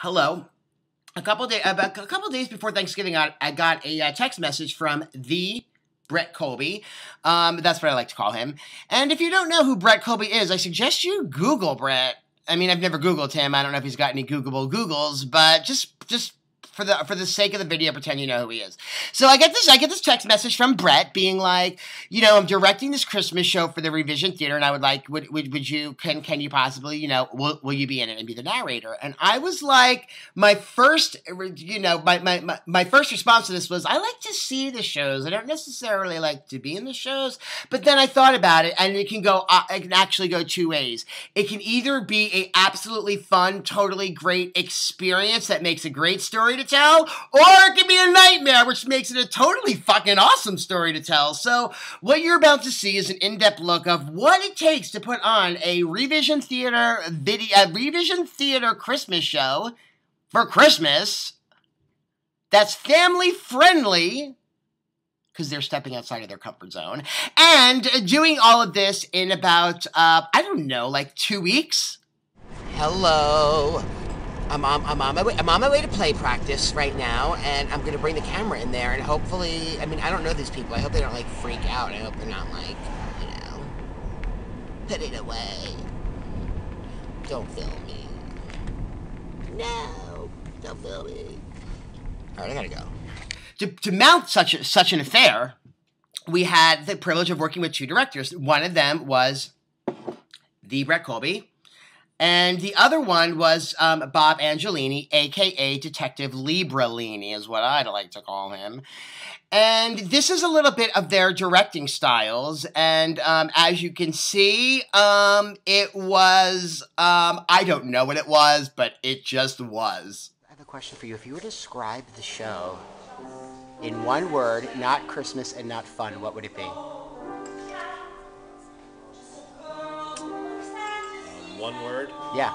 Hello. About a couple days before Thanksgiving, I got a text message from the Brett Colby. That's what I like to call him. And if you don't know who Brett Colby is, I suggest you Google Brett. I mean, I've never Googled him. I don't know if he's got any Googleable Googles, but just for the sake of the video, pretend you know who he is. So I get this text message from Brett being like, I'm directing this Christmas show for the Revision Theater, and I would like, would you, can you possibly, will you be in it and be the narrator? And I was like, my first response to this was, I like to see the shows. I don't necessarily like to be in the shows. But then I thought about it, and it can actually go two ways. It can either be a absolutely fun, totally great experience that makes a great story to tell, or it can be a nightmare, which makes it a totally fucking awesome story to tell. So what you're about to see is an in-depth look of what it takes to put on a Revision Theater Christmas show for Christmas that's family friendly, because they're stepping outside of their comfort zone, and doing all of this in about, I don't know, like 2 weeks? Hello. I'm on my way to play practice right now, and I'm gonna bring the camera in there, and hopefully, I mean, I don't know these people. I hope they don't, like, freak out. I hope they're not, like, put it away. Don't film me. No, don't film me. All right, I gotta go. To mount such an affair, we had the privilege of working with two directors. One of them was the Brett Colby, and the other one was Bob Angelini, a.k.a. Detective Libralini, is what I'd like to call him. And this is a little bit of their directing styles, and as you can see, it was, I don't know what it was, but it just was. I have a question for you. If you were to describe the show in one word, not Christmas and not fun, what would it be? One word? Yeah.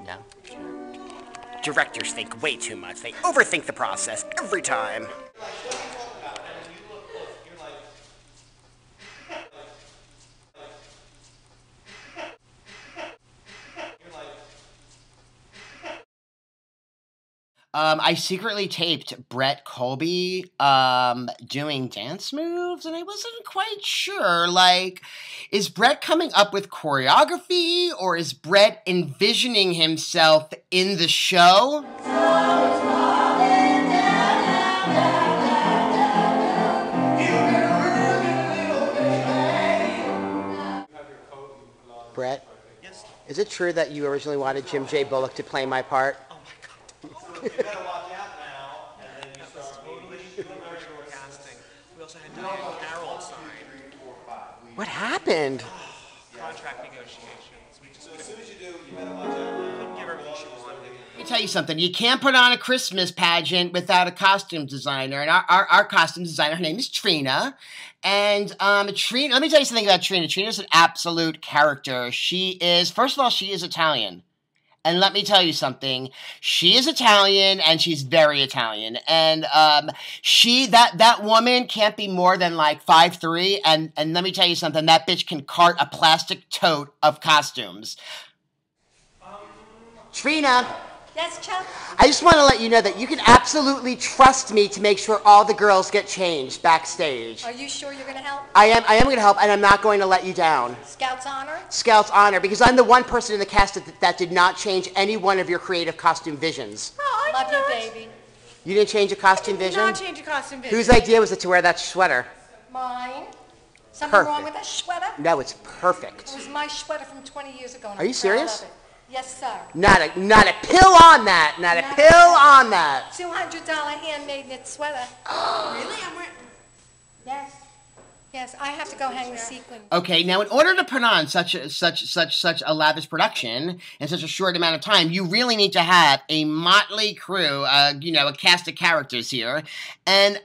No? Directors think way too much. They overthink the process every time. I secretly taped Brett Colby doing dance moves, and I wasn't quite sure, like, is Brett coming up with choreography, or is Brett envisioning himself in the show? Brett? Yes? Is it true that you originally wanted Jim J. Bullock to play my part? Oh my god. You better watch out now. And then you start totally virtual casting. We also had Diane Carroll sign. What happened? Contract negotiations. We just as soon as you do, you better watch out now. Couldn't give everything she wanted. Let me tell you something. You can't put on a Christmas pageant without a costume designer. And our costume designer, her name is Trina. And Trina, let me tell you something about Trina. Trina's an absolute character. First of all, she is Italian. And let me tell you something. She is Italian, and she's very Italian. And that woman can't be more than like 5'3", and let me tell you something. That bitch can cart a plastic tote of costumes. Trina. Yes, Chuck? I just want to let you know that you can absolutely trust me to make sure all the girls get changed backstage. Are you sure you're going to help? I am going to help, and I'm not going to let you down. Scout's honor? Scout's honor, because I'm the one person in the cast that did not change any one of your creative costume visions. Oh, I love you, baby. You didn't change a costume vision? Not change a costume vision. Whose idea was it to wear that sweater? Mine. Something Perfect. wrong with that sweater? No, it's perfect. It was my sweater from 20 years ago. And Are you I'm proud serious? of it. Yes, sir. Not a pill on that. Not a pill on that. $200 handmade knit sweater. Really? I'm wearing. Yes. Yes, I have to go hang the sequin. Okay, now in order to put on such a lavish production in such a short amount of time, you really need to have a motley crew, a cast of characters here. And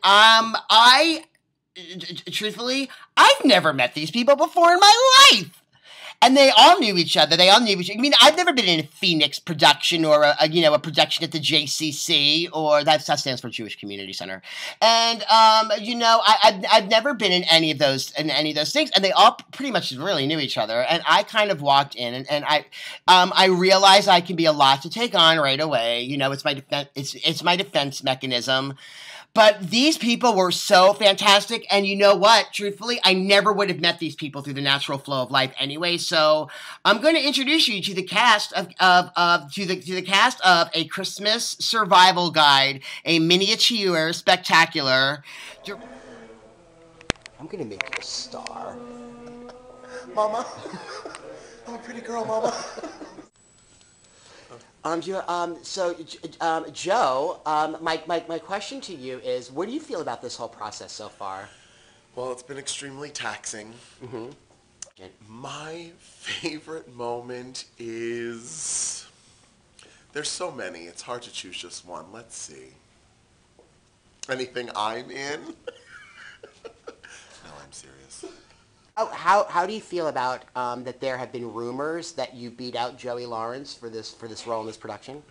truthfully, I've never met these people before in my life. And they all knew each other. They all knew each other. I mean, I've never been in a Phoenix production or a production at the JCC, or that stands for Jewish Community Center. And I've never been in any of those things. And they all pretty much really knew each other. And I kind of walked in, and I realized I can be a lot to take on right away. It's my defense. It's my defense mechanism. But these people were so fantastic, and you know what? Truthfully, I never would have met these people through the natural flow of life anyway. So I'm going to introduce you to the cast of A Christmas Survival Guide, a miniature spectacular. I'm going to make you a star, Mama. I'm a pretty girl, Mama. Joe, my question to you is, what do you feel about this whole process so far? Well, it's been extremely taxing. Mm-hmm. My favorite moment is... There's so many. It's hard to choose just one. Let's see. Anything I'm in? No, I'm serious. Oh, how do you feel about that there have been rumors that you beat out Joey Lawrence for this role in this production?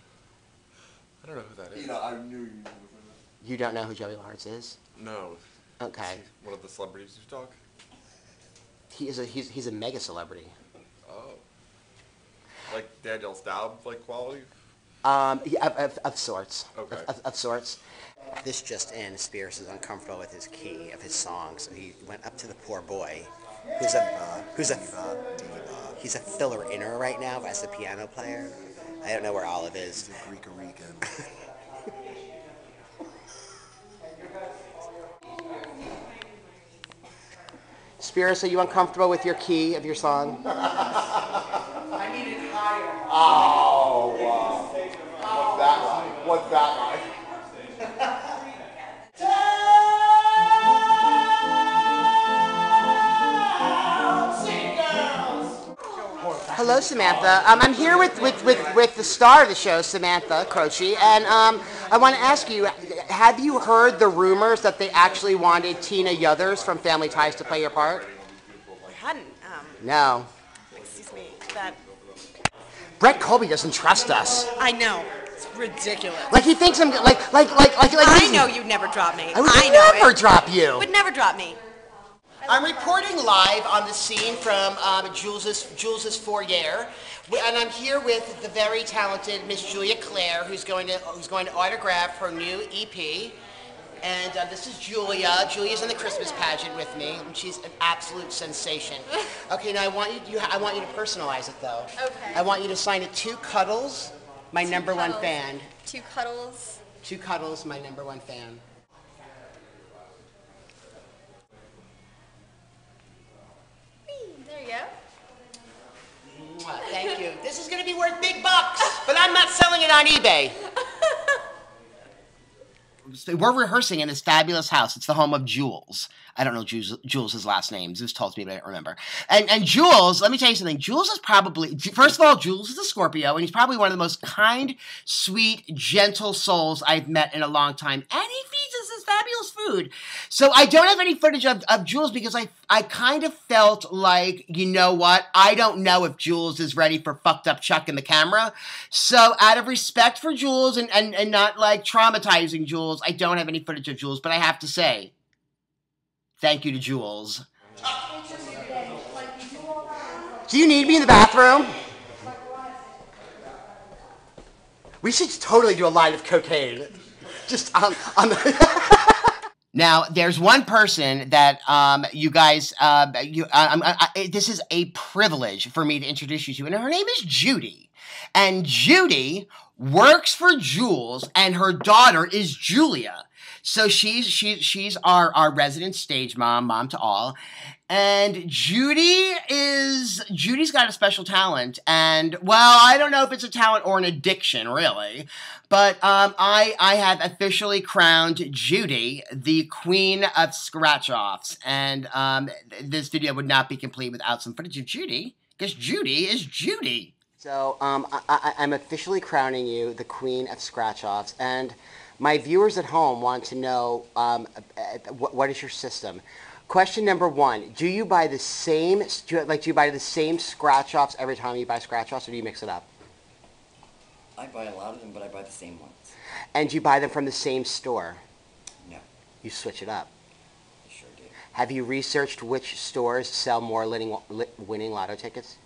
I don't know who that is. I knew you knew who that is. You don't know who Joey Lawrence is? No. Okay. Is he one of the celebrities you talk? He's a mega celebrity. Oh. Like Daniel Staub, like quality? Yeah, of sorts. Okay. Of sorts. This just in, Spears is uncomfortable with his key of his song, so he went up to the poor boy, he's a filler inner right now as a piano player. I don't know where Olive is. He's a Greek-Rican. Spears, are you uncomfortable with your key of your song? I need it higher. Oh, wow. What's that like? Hello, Samantha. I'm here with the star of the show, Samantha Croce, and I want to ask you, have you heard the rumors that they actually wanted Tina Yothers from Family Ties to play your part? I hadn't. No. Excuse me. That. Brett Colby doesn't trust us. I know. It's ridiculous. Like he thinks I'm like. I know you'd never drop me. I would know never it. drop you. Would never drop me. I'm reporting live on the scene from Jules's foyer, and I'm here with the very talented Miss Julia Claire, who's going to autograph her new EP. And this is Julia. Julia's in the Christmas pageant with me, and she's an absolute sensation. Okay, now I want you to personalize it though. Okay. I want you to sign it to Cuddles, my number one fan. To Cuddles. To Cuddles, my number one fan. There you go. Thank you. This is going to be worth big bucks, but I'm not selling it on eBay. We're rehearsing in this fabulous house. It's the home of Jules. I don't know Jules' last name. Zeus told me, but I don't remember. And Jules, let me tell you something. Jules is probably, first of all, Jules is a Scorpio, and he's probably one of the most kind, sweet, gentle souls I've met in a long time. And he feeds us this fabulous food. So I don't have any footage of Jules because I kind of felt like, you know what? I don't know if Jules is ready for fucked up Chuck in the camera. So out of respect for Jules and not like traumatizing Jules, I don't have any footage of Jules, but I have to say, thank you to Jules. Do you need me in the bathroom? We should totally do a line of cocaine. Just on the... Now, there's one person that you guys, this is a privilege for me to introduce you to, and her name is Judy. And Judy works for Jules, and her daughter is Julia. So she's our resident stage mom to all. And Judy's got a special talent, and well, I don't know if it's a talent or an addiction, really, but I have officially crowned Judy the queen of scratch-offs, and this video would not be complete without some footage of Judy, because Judy is Judy. So I'm officially crowning you the queen of scratch-offs, and My viewers at home want to know what is your system. Question number one: do you buy the same? Do you buy the same scratch-offs every time you buy scratch-offs, or do you mix it up? I buy a lot of them, but I buy the same ones. And do you buy them from the same store? No. You switch it up. I sure do. Have you researched which stores sell more winning lotto tickets?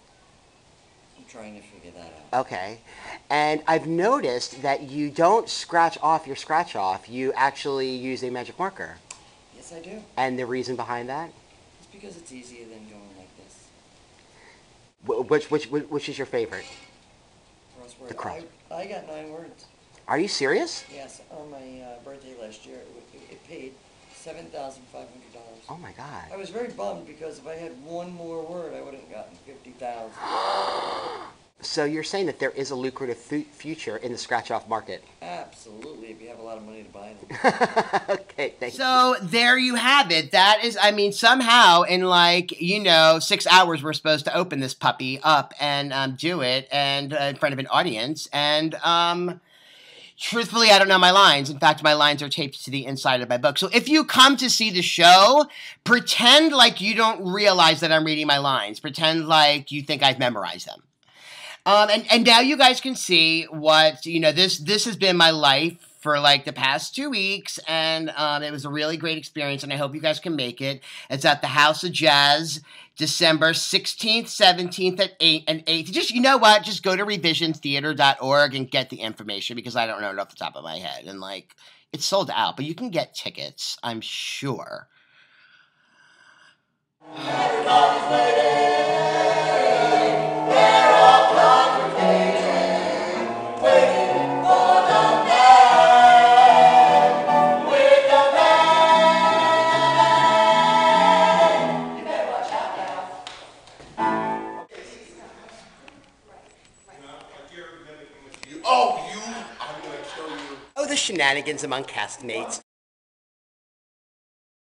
I'm trying to figure that out. Okay. And I've noticed that you don't scratch off your scratch-off. You actually use a magic marker. Yes, I do. And the reason behind that? It's because it's easier than going like this. Which is your favorite? Crossword. The cross. I got 9 words. Are you serious? Yes, on my birthday last year, it paid $7,500. Oh my God. I was very bummed because if I had one more word, I would have gotten $50,000. So you're saying that there is a lucrative future in the scratch-off market? Absolutely, if you have a lot of money to buy them. Okay, thank you. So there you have it. That is, I mean, somehow in 6 hours we're supposed to open this puppy up and do it and in front of an audience. And truthfully, I don't know my lines. In fact, my lines are taped to the inside of my book. So if you come to see the show, pretend like you don't realize that I'm reading my lines. Pretend like you think I've memorized them. And now you guys can see what, this has been my life for the past 2 weeks, and it was a really great experience, and I hope you guys can make it. It's at the House of Jazz, December 16th, 17th at 8 and 8th. Just go to revisiontheater.org and get the information, because I don't know it off the top of my head, and it's sold out, but you can get tickets, I'm sure. Oh, the shenanigans among castmates.